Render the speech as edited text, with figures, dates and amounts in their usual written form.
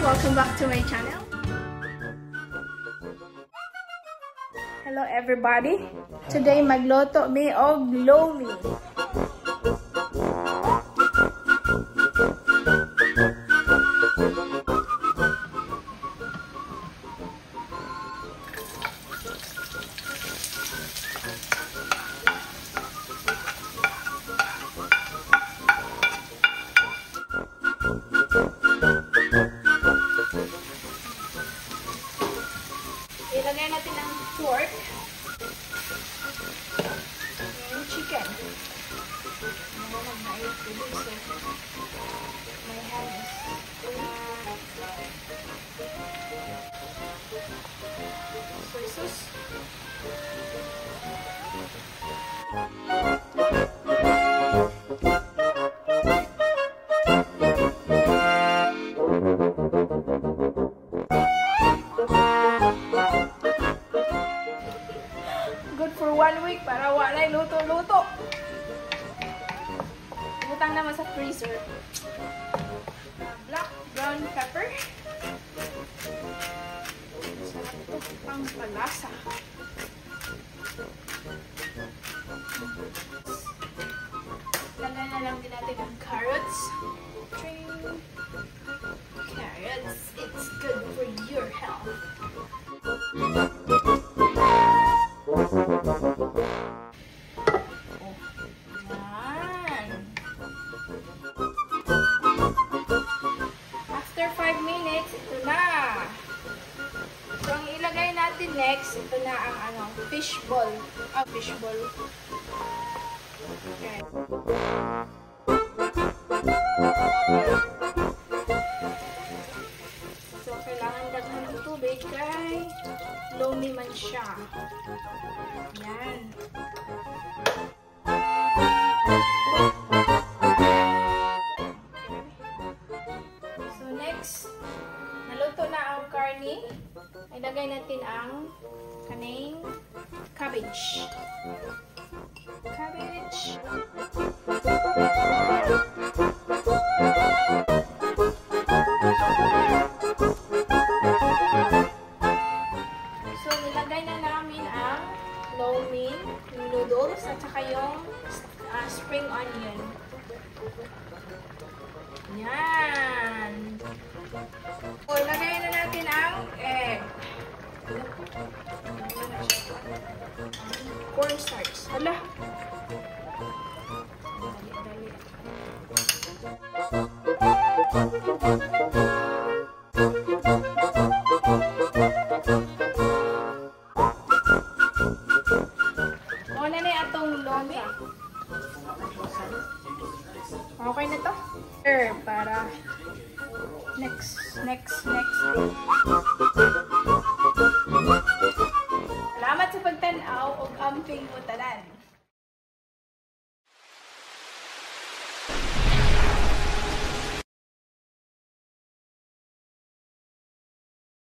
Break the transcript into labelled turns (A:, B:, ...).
A: Welcome back to my channel. Hello everybody. Today magluto mi og lomi. Ilagay natin ang pork and chicken. Mag-maayos dito. So, my hand is soy sauce. Good for 1 week para walay luto-luto. Butang naman sa freezer. Black brown pepper. Sarap ito pang palasa. Lagyan na lang din natin ang carrots. Carrots, it's good for your health. After 5 minutes, ito na. So, ang ilagay natin next, ito na ang fish ball. Fish ball. Okay. So, kailangan daghan ng tubig kay lomi man siya. Yan. So, next, naluto na ang karne. Ilagay natin ang kaning cabbage. Cabbage. So, nilagay na namin ang lomi, yung noodles, at saka yung spring onion. Yan. So, ilagay na natin ang egg. Cornstarch. Hala. Dali. Una na atong lomi. Okay na to. Para next. Salamat sa pagtanaw og amping utanan.